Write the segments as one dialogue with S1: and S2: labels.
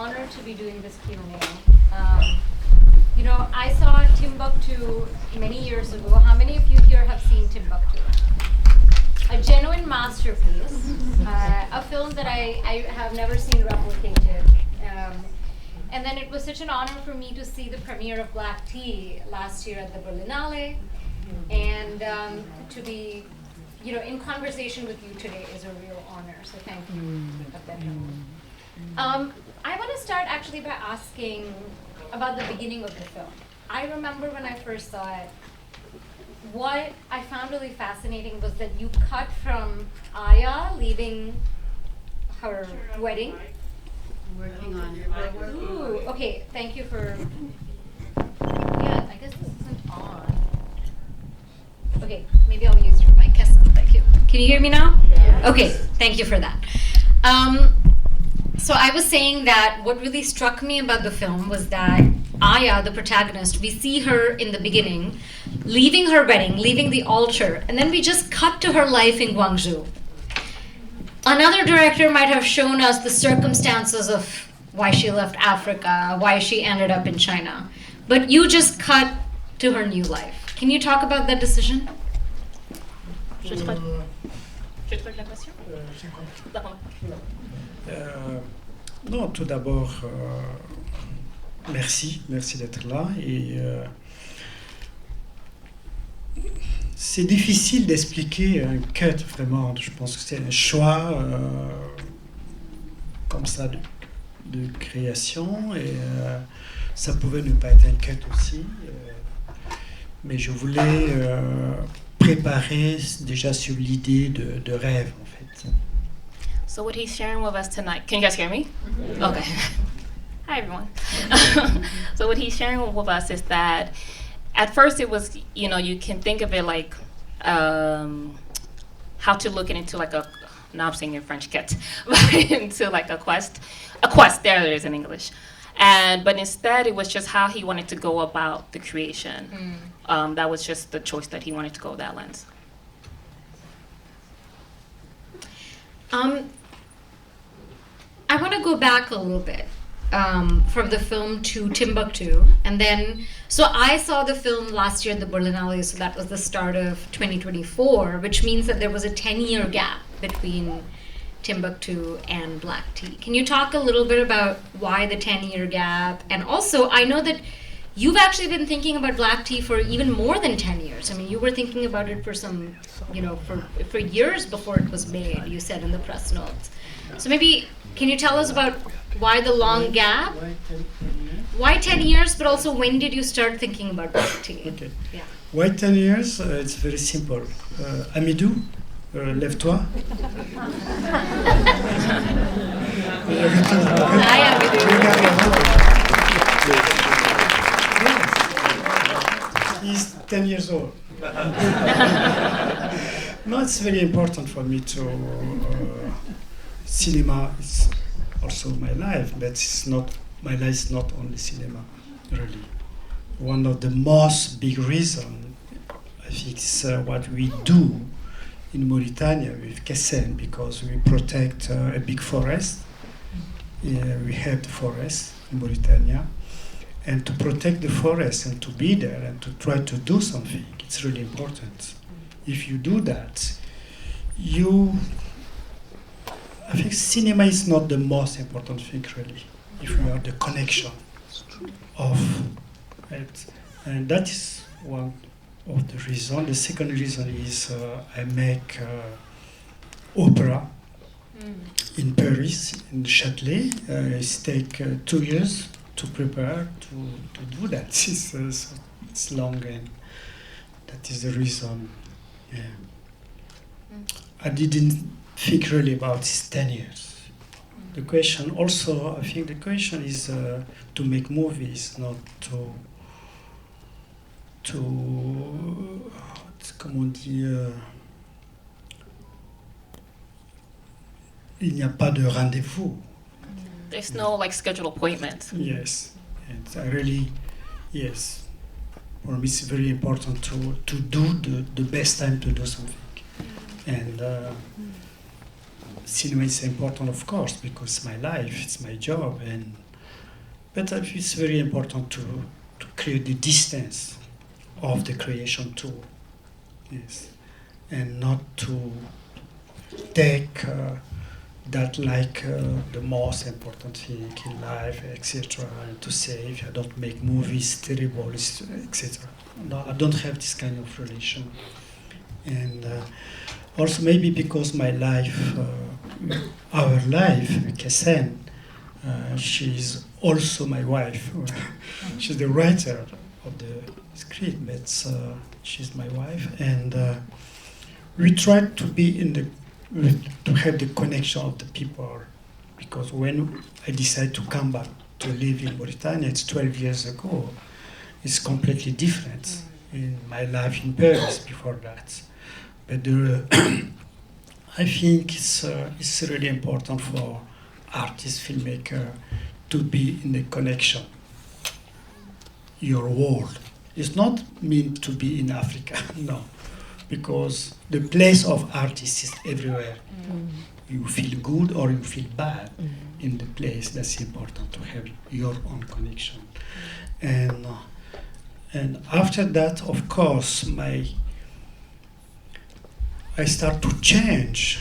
S1: honor to be doing this Q&A. You know, I saw Timbuktu many years ago. How many of you here have seen Timbuktu? A genuine masterpiece, a film that I have never seen replicated. And then it was such an honor for me to see the premiere of Black Tea last year at the Berlinale, and to be, you know, in conversation with you today is a real honor. So thank you, Abderrahmane. I want to start actually by asking about the beginning of the film. I remember when I first saw it, what I found really fascinating was that you cut from Aya leaving her wedding.
S2: Working on it.
S1: Ooh, okay, thank you for, yeah, I guess this isn't on. Okay, maybe I'll use your mic, Kessen, thank you. Can you hear me now?
S2: Yeah.
S1: Okay, thank you for that. So I was saying that what really struck me about the film was that Aya, the protagonist, we see her in the beginning, leaving her wedding, leaving the altar, and then we just cut to her life in Guangzhou. Another director might have shown us the circumstances of why she left Africa, why she ended up in China. But you just cut to her new life. Can you talk about that decision?
S3: Non, tout d'abord, merci d'être là. Et c'est difficile d'expliquer un cut, vraiment. Je pense que c'est un choix comme ça de création. Et ça pouvait ne pas être un cut aussi. Mais je voulais préparer déjà sur l'idée de rêve, en fait.
S2: So what he's sharing with us tonight, can you guys hear me? Mm-hmm. Okay. Hi, everyone. So what he's sharing with us is that at first it was, you know, you can think of it like how to look into like a, now I'm saying in French, quête, into like a quest, there it is in English. But instead it was just how he wanted to go about the creation. That was just the choice that he wanted to go that lens.
S1: I want to go back a little bit from the film to Timbuktu, and then, so I saw the film last year at the Berlinale, so that was the start of 2024, which means that there was a 10-year gap between Timbuktu and Black Tea. Can you talk a little bit about why the 10-year gap? And also, I know that you've actually been thinking about Black Tea for even more than 10 years. I mean, you were thinking about it for some, you know, for years before it was made, you said in the press notes. So maybe, can you tell us about why the long gap? Why 10 years, but also when did you start thinking about Black Tea?
S3: Okay.
S1: Yeah.
S3: Why 10 years? It's very simple. Amidou, lève-toi.
S1: Hi, Amidou.
S3: He's 10 years old. No, it's very important for me to... cinema is also my life, but it's not, my life is not only cinema, really. One of the most big reasons, I think, is what we do in Mauritania with Kessen, because we protect a big forest. We have the forest in Mauritania. And to protect the forest and to be there and to try to do something, it's really important. If you do that, I think cinema is not the most important thing, really, if you have the connection of it. And that is one of the reasons. The second reason is I make opera in Paris, in Châtelet. It takes 2 years to prepare to do that. It's long, and that is the reason. Yeah. I didn't think really about this 10 years. The question also, I think the question is to make movies, not comment on dit, il n'y a pas de rendez-vous.
S2: There's no like scheduled appointment.
S3: Yes, and I really, yes, for me it's very important to do the best time to do something. And cinema is important, of course, because it's my life, it's my job, and But I think it's very important to create the distance of the creation too. Yes. And not to take that like the most important thing in life, etc. And to say, if I don't make movies, terrible, etc. No, I don't have this kind of relation. And also maybe because my life, our life, Kessen, she's also my wife. She's the writer of the script, but she's my wife, and we try to be to have the connection of the people, because when I decided to come back to live in Mauritania, it's 12 years ago. It's completely different in my life in Paris before that. But I think it's really important for artists, filmmaker, to be in the connection. Your world is not meant to be in Africa, no, because the place of artists is everywhere. You feel good or you feel bad in the place. That's important to have your own connection. And after that, of course, I start to change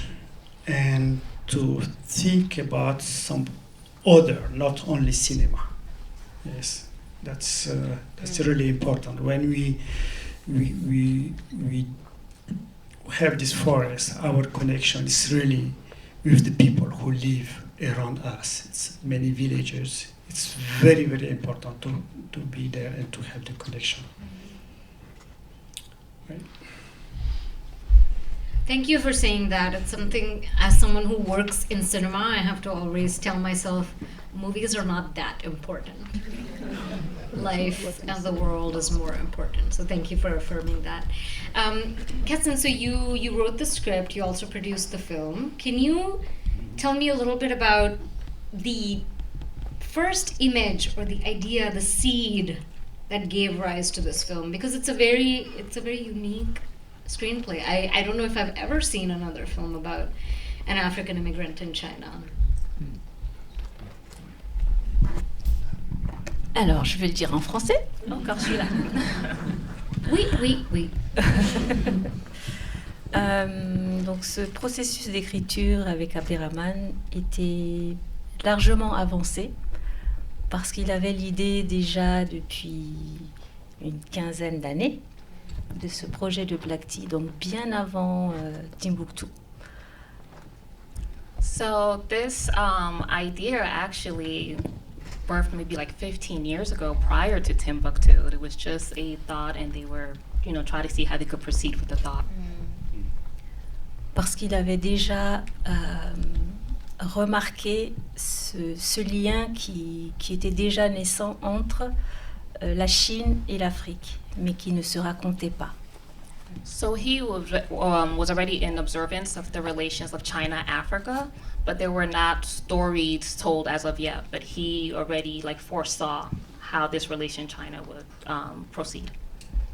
S3: and to think about some other, not only cinema. Yes, that's really important. When we have this forest, our connection is really with the people who live around us. It's many villages. It's very, very important to be there and to have the connection. Right?
S1: Thank you for saying that. It's something, as someone who works in cinema, I have to always tell myself, movies are not that important. Life and the world is more important. So thank you for affirming that. Kessen, so you wrote the script, you also produced the film. Can you tell me a little bit about the first image or the idea, the seed that gave rise to this film? Because it's a very unique screenplay. I don't know if I've ever seen another film about an African immigrant in China.
S4: Alors, je vais le dire en français.
S1: Encore celui-là. Oui.
S4: Donc, ce processus d'écriture avec Abderrahmane était largement avancé parce qu'il avait l'idée déjà depuis une quinzaine d'années de ce projet de Black Tea, donc bien avant Timbuktu.
S2: So this idea actually birthed maybe like 15 years ago, prior to Timbuktu. It was just a thought, and they were, trying to see how they could proceed with the thought.
S4: Parce qu'il avait déjà remarqué ce lien qui était déjà naissant entre la Chine et l'Afrique, mais qui ne se racontait pas.
S2: So he was already in observance of the relations of China-Africa, but there were not stories told as of yet. But he already foresaw how this relation China would proceed.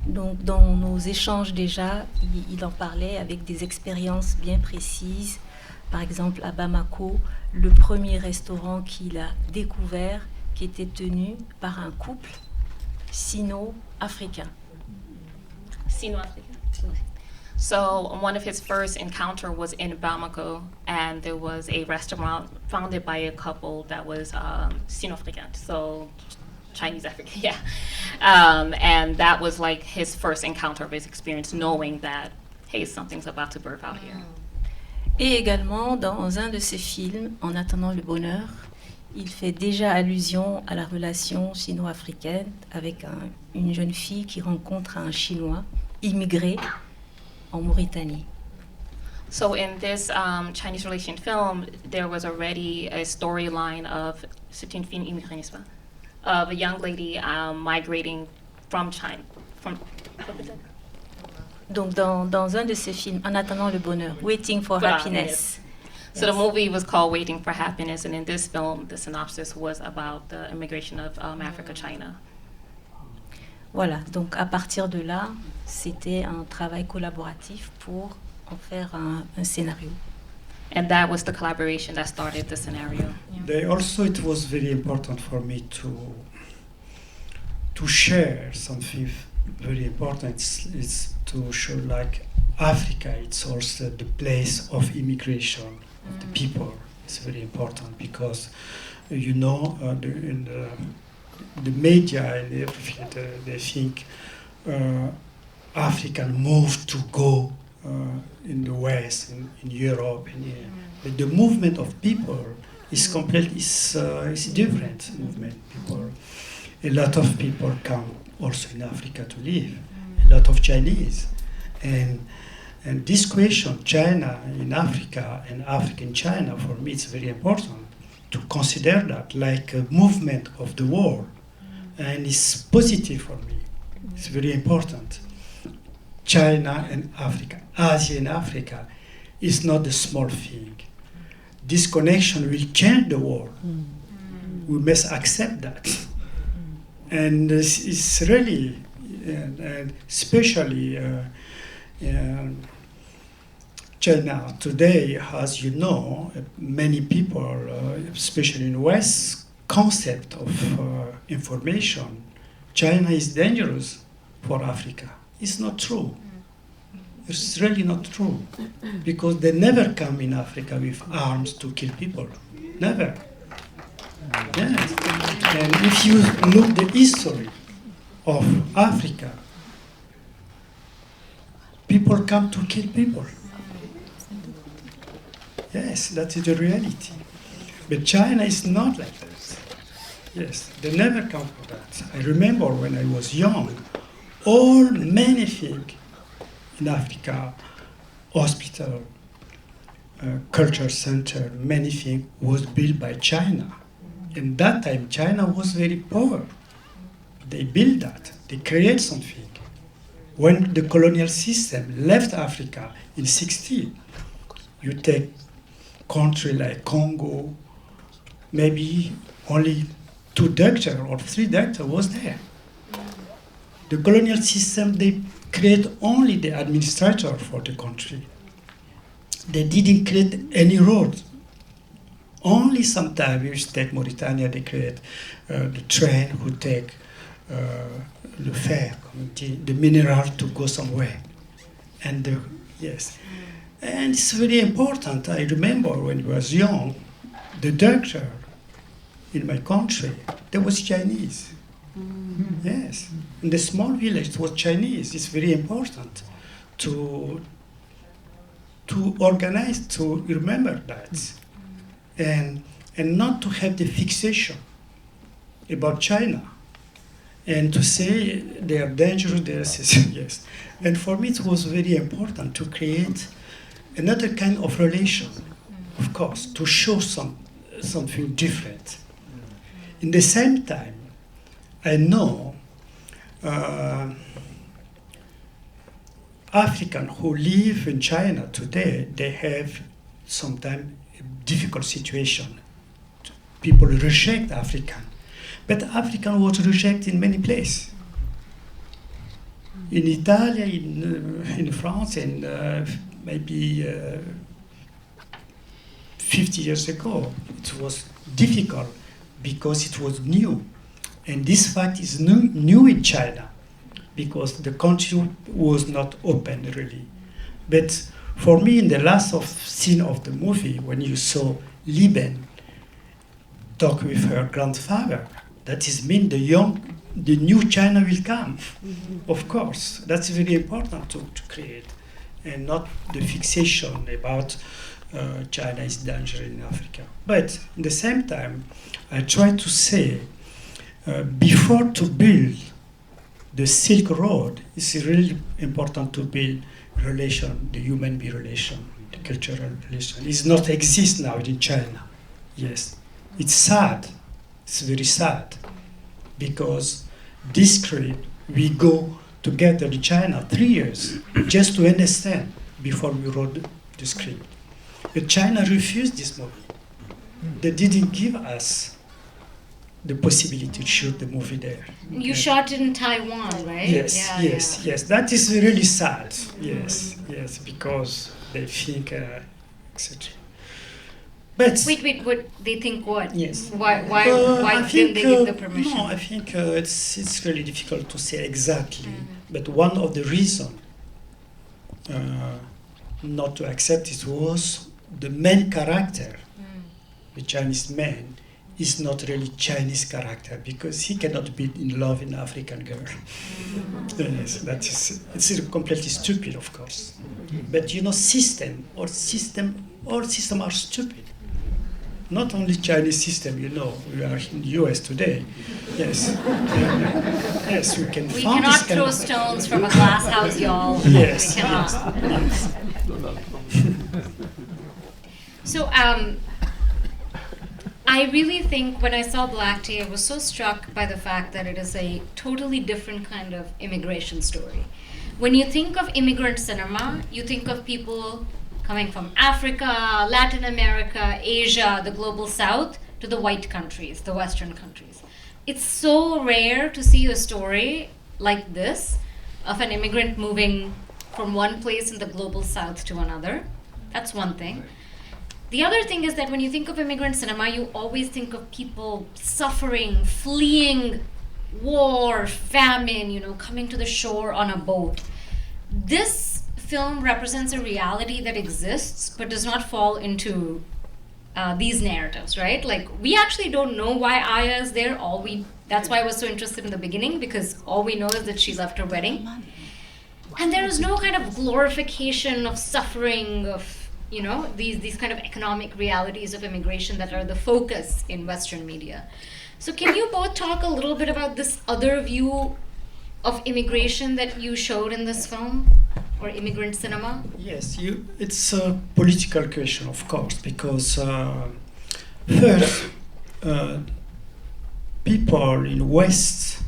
S4: Donc, dans nos échanges déjà, il en parlait avec des expériences bien précises. Par exemple, à Bamako, le premier restaurant qu'il a découvert, qui était tenu par un couple sino-africain.
S2: Sino-African. So one of his first encounter was in Bamako, and there was a restaurant founded by a couple that was Sino-African, so Chinese African, yeah. And that was his first encounter of his experience, knowing that, hey, something's about to birth out here.
S4: Et également, dans un de ses films, En attendant le bonheur, il fait déjà allusion à la relation sino-africaine avec une jeune fille qui rencontre un Chinois immigré en Mauritanie.
S2: So in this Chinese relation film, there was already a storyline of a young lady migrating from China.
S4: Donc dans un de ses films, En attendant le bonheur, Waiting for Happiness.
S2: So the movie was called Waiting for Happiness, and in this film, the synopsis was about the immigration of Africa-China.
S4: Voilà, donc à partir de là, c'était un travail collaboratif pour en faire un scénario.
S2: And that was the collaboration that started the scenario.
S3: It was very important for me to share something very important. It's to show like Africa, it's also the place of immigration of the people. It's very important because, in the media and everything, they think African move to go in the West, in Europe, but the movement of people is completely is different movement. People, a lot of people come also in Africa to live. A lot of Chinese, and this question, China in Africa and Africa in China, for me it's very important to consider that like a movement of the world, and it's positive for me. It's very important. China and Africa, Asia and Africa, is not a small thing. This connection will change the world. We must accept that. And it's really, and especially China today, as you know, many people, especially in West, concept of information, China is dangerous for Africa. It's not true. It's really not true. Because they never come in Africa with arms to kill people. Never. Yes. And if you look the history of Africa, people come to kill people. Yes, that is the reality. But China is not like that. Yes, they never come for that. I remember when I was young, many things in Africa, hospital, culture center, many things was built by China. In that time, China was very poor. They built that. They create something. When the colonial system left Africa in 60, you take country like Congo, maybe only 2 doctors or 3 doctors was there. The colonial system, they create only the administrator for the country. They didn't create any roads. Only sometimes you take Mauritania, they create the train who take the fare, the mineral to go somewhere. And yes, and it's very important. I remember when I was young, the doctor in my country, there was Chinese. Yes, in the small village it was Chinese. It's very important to organize, to remember that, and not to have the fixation about China, and to say they are dangerous. Yes, and for me it was very important to create another kind of relation, of course, to show something different. In the same time, I know Africans who live in China today, they have sometimes a difficult situation. People reject African. But African was rejected in many places. In Italy, in France, and maybe 50 years ago, it was difficult because it was new. And this fact is new in China because the country was not open really. But for me, in the last scene of the movie, when you saw Liben talk with her grandfather, that is mean the new China will come. Of course, that's very important to create, and not the fixation about China is dangerous in Africa. But at the same time, I try to say, before to build the Silk Road, it's really important to build relation, the human being relation, the cultural relation. It's not exist now in China. Yes, it's sad. It's very sad because this script we go together in China 3 years just to understand before we wrote the script. But China refused this movie. They didn't give us the possibility to shoot the movie there.
S1: You shot it in Taiwan, right?
S3: Yes, yes. That is really sad. Yes, because they think, etc. But
S1: Wait, what they think what?
S3: yes.
S1: Why
S3: I
S1: didn't they give the
S3: think,
S1: permission?
S3: No, I think it's really difficult to say exactly. But one of the reasons not to accept it was the main character, the Chinese man, is not really Chinese character because he cannot be in love in African girl. Yes, it's completely stupid, of course. But all system are stupid. Not only Chinese system, we are in the US today. Yes, yes, we can.
S1: We cannot throw stones from a glass house, y'all.
S3: Yes,
S1: We cannot.
S3: yes.
S1: So, I really think when I saw Black Tea, I was so struck by the fact that it is a totally different kind of immigration story. When you think of immigrant cinema, you think of people coming from Africa, Latin America, Asia, the global south, to the white countries, the Western countries. It's so rare to see a story like this of an immigrant moving from one place in the global south to another. That's one thing. The other thing is that when you think of immigrant cinema, you always think of people suffering, fleeing war, famine, coming to the shore on a boat. This film represents a reality that exists but does not fall into these narratives, right? Like, we actually don't know why Aya is there. That's why I was so interested in the beginning, because all we know is that she left her wedding. And there is no kind of glorification of suffering, of these kind of economic realities of immigration that are the focus in Western media. So can you both talk a little bit about this other view of immigration that you showed in this film, or immigrant cinema?
S3: Yes, it's a political question, of course, because first, people in West,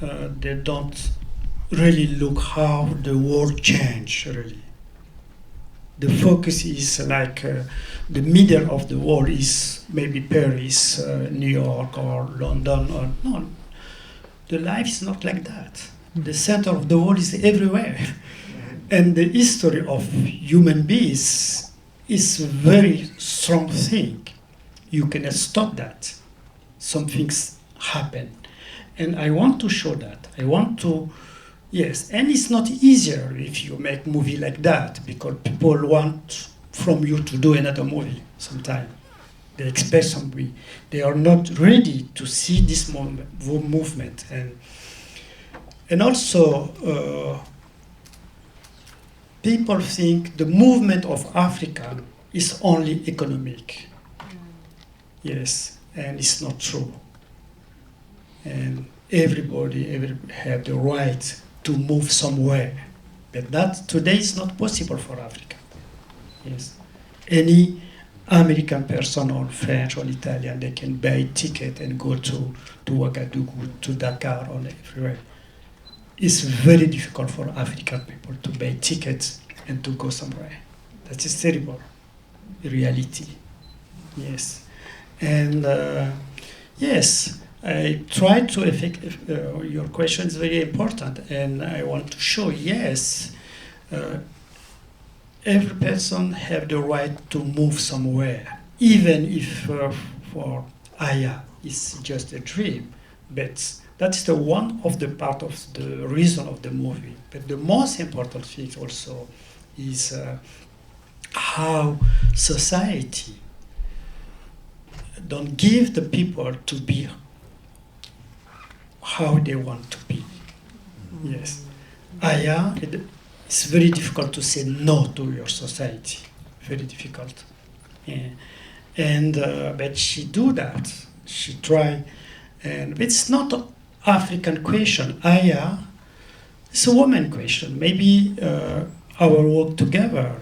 S3: they don't really look how the world changed, really. The focus is like the middle of the world is maybe Paris, New York, or London, or no. The life is not like that. The center of the world is everywhere. And the history of human beings is a very strong thing. You cannot stop that. Some things happen. And I want to show that. Yes, and it's not easier if you make movie like that, because people want from you to do another movie sometimes. They expect something. They are not ready to see this movement. And also, people think the movement of Africa is only economic. Yes, and it's not true. And everybody have the right to move somewhere. But that today is not possible for Africa. Yes. Any American person or French or Italian, they can buy a ticket and go to Ouagadougou, to Dakar, or everywhere. It's very difficult for African people to buy tickets and to go somewhere. That is terrible reality. Yes. And yes, I try to your question is very important, and I want to show, yes, every person have the right to move somewhere, even if for Aya it's just a dream. But that's the one of the part of the reason of the movie. But the most important thing also is how society don't give the people to be how they want to be. Yes. Aya, it's very difficult to say no to your society. Very difficult. Yeah. And but she do that. She try, and it's not an African question. Aya, it's a woman question. Maybe our work together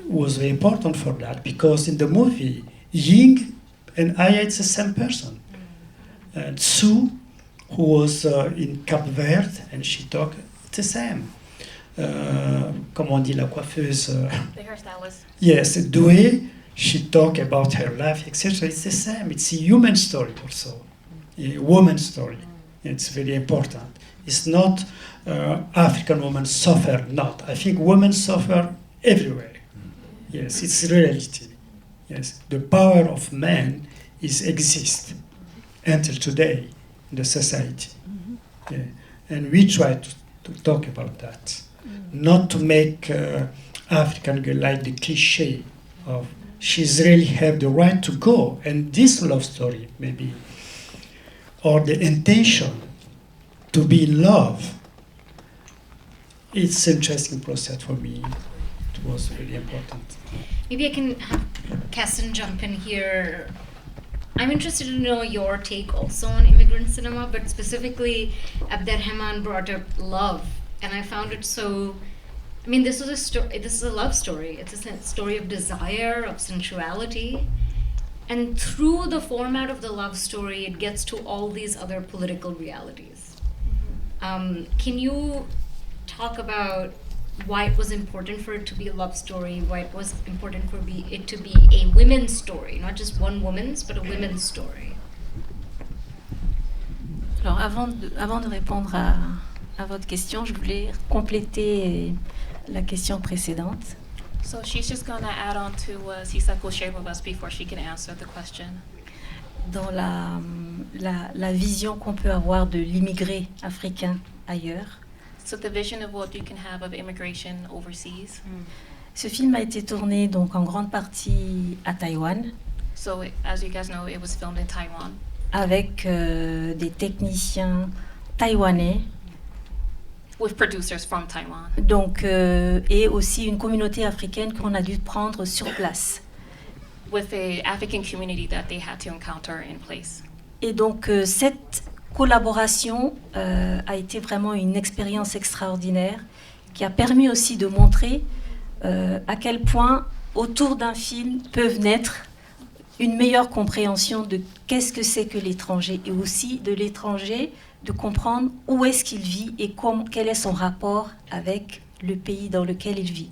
S3: was very important for that, because in the movie, Ying and Aya, it's the same person. And Sue, who was in Cap Verde, and she talked the same. Comment on dit la coiffeuse?
S1: The hairstylist.
S3: Yes, Doué, she talked about her life, etc. It's the same. It's a human story also, a woman's story. It's very important. It's not African women suffer not. I think women suffer everywhere. Yes, it's reality. Yes, the power of man exists until today in the society. Yeah. And we try to talk about that, not to make African girl like the cliche of she's really have the right to go, and this love story maybe, or the intention to be in love. It's an interesting process for me. It was really important.
S1: Maybe I can have Kessen jump in here. I'm interested to know your take also on immigrant cinema, but specifically Abderrahmane brought up love, and I found it so. I mean, this is a love story. It's a story of desire, of sensuality, and through the format of the love story, it gets to all these other political realities. Can you talk about why it was important for it to be a love story, why it was important for it to be a women's story, not just one woman's, but a women's story?
S4: Alors, avant de répondre à votre question, je voulais compléter la question précédente.
S2: So she's just going to add on to what Sissako shared with us before she can answer the question.
S4: Dans la vision qu'on peut avoir de l'immigré africain ailleurs.
S2: So the vision of what you can have of immigration overseas.
S4: Ce film a été tourné donc en grande partie à Taïwan.
S2: So as you guys know, it was filmed in Taiwan.
S4: Avec des techniciens taïwanais.
S2: With producers from Taiwan.
S4: Donc, et aussi une communauté africaine qu'on a dû prendre sur place.
S2: With a African community that they had to encounter in place.
S4: Et donc, cette collaboration a été vraiment une expérience extraordinaire qui a permis aussi de montrer à quel point autour d'un film peuvent naître une meilleure compréhension de qu'est-ce que c'est que l'étranger et aussi de l'étranger de comprendre où est-ce qu'il vit et quel est son rapport avec le pays dans lequel il vit.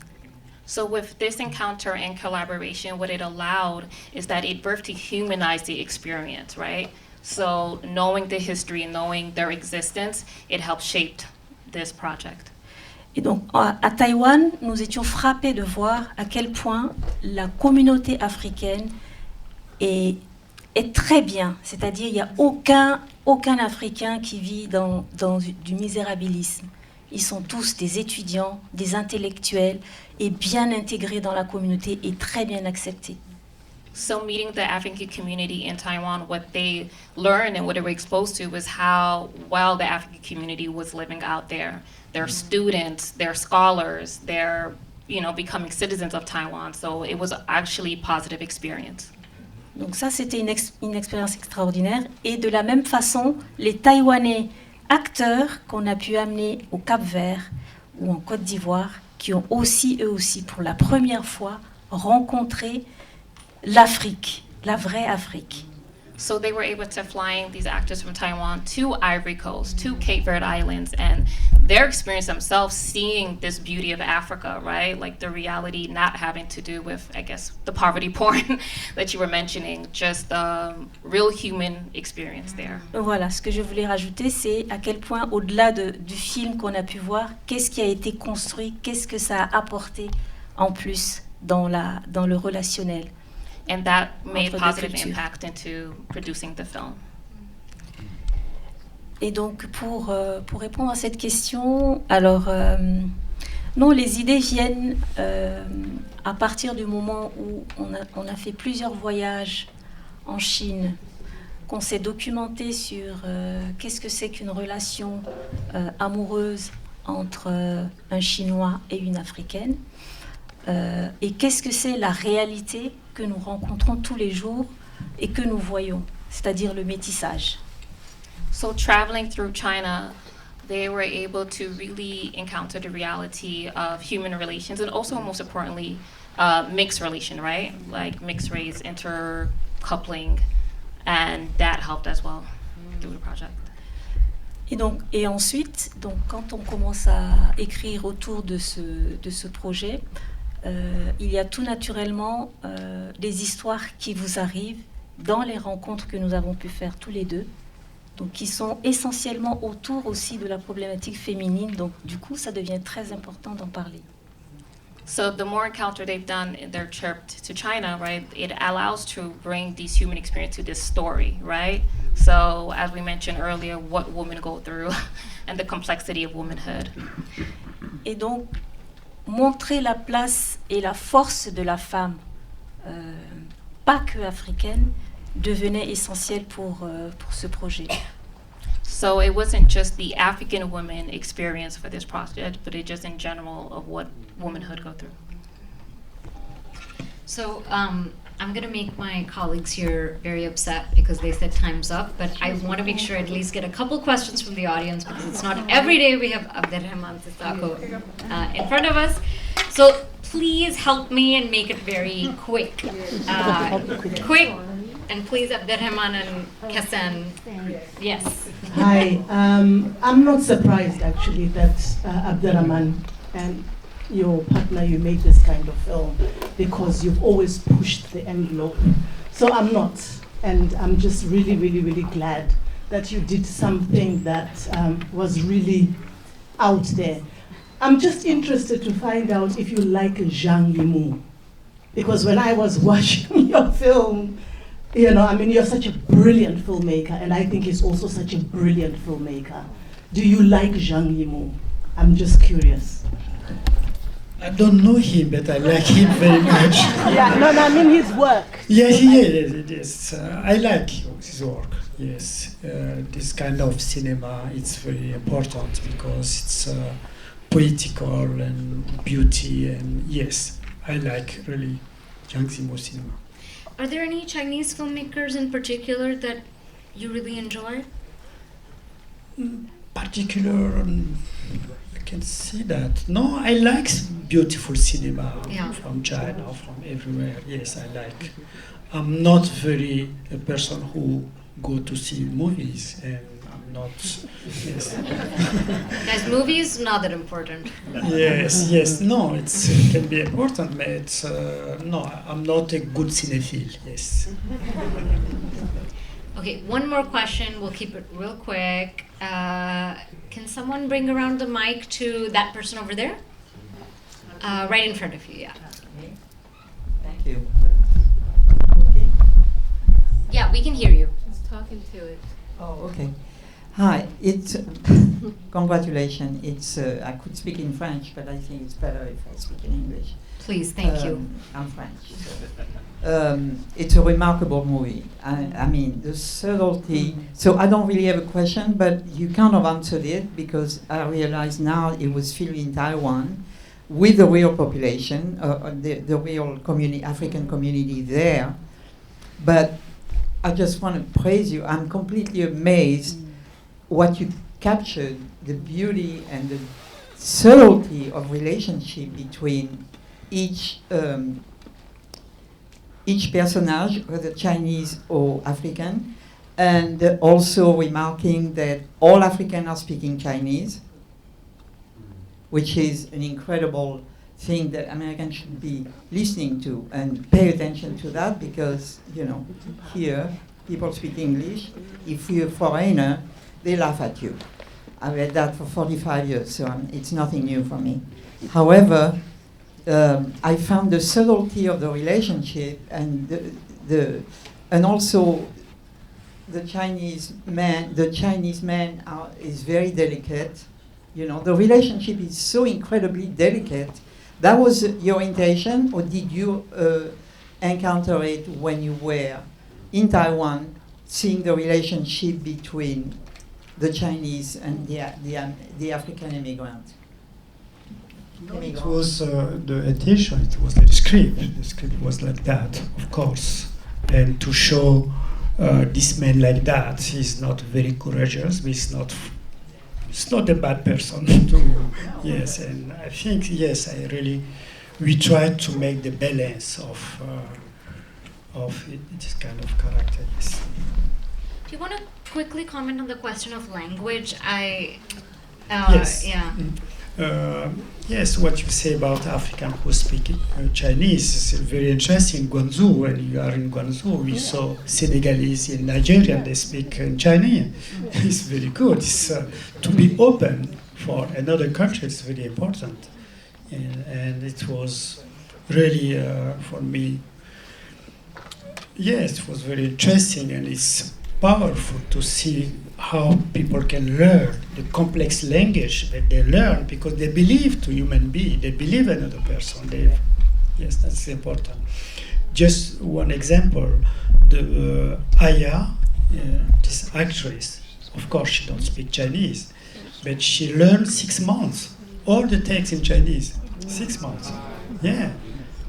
S2: So with this encounter and collaboration, what it allowed is that it birthed to humanize the experience, right? So knowing the history and knowing their existence, it helped shape this project.
S4: Et donc à Taïwan, nous étions frappés de voir à quel point la communauté africaine est très bien. C'est-à-dire il n'y a aucun Africain qui vit dans du misérabilisme. Ils sont tous des étudiants, des intellectuels et bien intégrés dans la communauté et très bien acceptés.
S2: So meeting the African community in Taiwan, what they learned and what they were exposed to was how well the African community was living out there. Their students, their scholars, they're becoming citizens of Taiwan. So it was actually a positive experience.
S4: Donc ça, c'était une expérience extraordinaire. Et de la même façon, les Taïwanais acteurs qu'on a pu amener au Cap-Vert ou en Côte d'Ivoire, qui ont aussi, eux aussi, pour la première fois, rencontré l'Afrique, la vraie Afrique.
S2: So they were able to fly these actors from Taiwan to Ivory Coast, to Cape Verde Islands, and their experience themselves seeing this beauty of Africa, right? Like the reality not having to do with, I guess, the poverty porn that you were mentioning, just the real human experience there.
S4: Voilà, ce que je voulais rajouter, c'est à quel point, au-delà du film qu'on a pu voir, qu'est-ce qui a été construit, qu'est-ce que ça a apporté en plus dans le relationnel.
S2: And that made positive impact into producing the film.
S4: Et donc, pour répondre à cette question, alors, non, les idées viennent à partir du moment où on a fait plusieurs voyages en Chine, qu'on s'est documenté sur qu'est-ce que c'est qu'une relation amoureuse entre un Chinois et une Africaine, et qu'est-ce que c'est la réalité que nous rencontrons tous les jours et que nous voyons, c'est-à-dire le métissage.
S2: So traveling through China, they were able to really encounter the reality of human relations and also, most importantly, mixed relation, right? Like mixed race, intercoupling, and that helped as well through the project.
S4: Et ensuite, donc, quand on commence à écrire autour de ce projet, il y a tout naturellement des histoires qui vous arrivent dans les rencontres que nous avons pu faire tous les deux, donc qui sont essentiellement autour aussi de la problématique féminine. Donc du coup, ça devient très important d'en parler.
S2: So the more encounter they've done in their trip to China, right, it allows to bring these human experience to this story, right? So as we mentioned earlier, what women go through and the complexity of womanhood.
S4: Et donc, montrer la place et la force de la femme, pas que africaine, devenait essentiel pour ce projet.
S2: So it wasn't just the African women experience for this project, but it just in general of what womanhood go through.
S1: So I'm going to make my colleagues here very upset because they said time's up, but I want to make sure I at least get a couple questions from the audience because it's not every day we have Abderrahmane Sissako in front of us. So please help me and make it very quick. Quick, and please Abderrahmane and Kessen. Yes.
S5: Hi, I'm not surprised actually that Abderrahmane and your partner, you made this kind of film because you've always pushed the envelope. So I'm not, and I'm just really, really, really glad that you did something that was really out there. I'm just interested to find out if you like Zhang Yimou, because when I was watching your film, you know, I mean, you're such a brilliant filmmaker, and I think he's also such a brilliant filmmaker. Do you like Zhang Yimou? I'm just curious.
S3: I don't know him, but I like him very much.
S5: Yeah, no, I mean his work.
S3: Yeah, yes. I like his work, yes. This kind of cinema, it's very important because it's poetical and beauty, and yes, I like really Zhang Yimou cinema.
S1: Are there any Chinese filmmakers in particular that you really enjoy?
S3: Particular, I can see that. No, I like beautiful cinema from China, from everywhere. Yes, I like. I'm not very a person who go to see movies, and I'm not. Yes.
S1: Guys, movies not that important.
S3: Yes. No, it can be important, but it's, no, I'm not a good cinephile. Yes.
S1: Okay, one more question. We'll keep it real quick. Can someone bring around the mic to that person over there? Right in front of you, yeah.
S6: Thank you.
S1: Yeah, we can hear you.
S7: Just talking to it.
S6: Oh, okay. Hi, it's congratulations. It's I could speak in French, but I think it's better if I speak in English.
S1: Please, thank you.
S6: I'm French. So. It's a remarkable movie. I mean, the subtlety. So I don't really have a question, but you kind of answered it because I realize now it was filmed in Taiwan with the real population, the real community, African community there. But I just want to praise you. I'm completely amazed what you captured, the beauty and the subtlety of relationship between each personage, whether Chinese or African, and also remarking that all Africans are speaking Chinese, which is an incredible thing that Americans should be listening to and pay attention to that because, you know, here people speak English. If you're a foreigner, they laugh at you. I've read that for 45 years, so it's nothing new for me. However, I found the subtlety of the relationship and and also the Chinese man is very delicate. You know, the relationship is so incredibly delicate. That was your intention, or did you encounter it when you were in Taiwan, seeing the relationship between the Chinese and the African immigrant?
S3: It was the intention, it was the script. The script was like that, of course. And to show this man like that, he's not very courageous, but he's not a bad person. Yes, and I think, yes, we tried to make the balance of this kind of character, yes.
S1: Do you want to quickly comment on the question of language?
S3: Yes.
S1: Yeah.
S3: Yes, what you say about African who speak Chinese is very interesting. Guangzhou, when you are in Guangzhou, we saw Senegalese and Nigerian, they speak Chinese. It's very good. It's, to be open for another country is very important. and it was really for me. Yes, it was very interesting, and it's powerful to see how people can learn the complex language that they learn because they believe to human being, they believe in another person. Yes, that's important. Just one example, the Aya, this actress, of course she don't speak Chinese, but she learned 6 months, all the texts in Chinese, 6 months, yeah,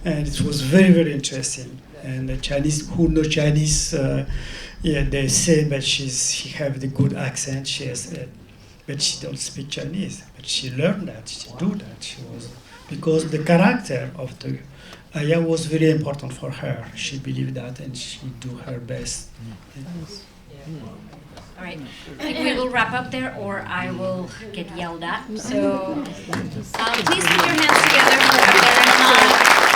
S3: and it was very, very interesting. And the Chinese, who know Chinese, they say that she have the good accent, she has, but she don't speak Chinese. But she learned that, she do that. She was, because the character of the Aya was very important for her. She believed that, and she do her best.
S1: All right, I think we will wrap up there, or I will get yelled at. So please put your hands together for Abderrahmane.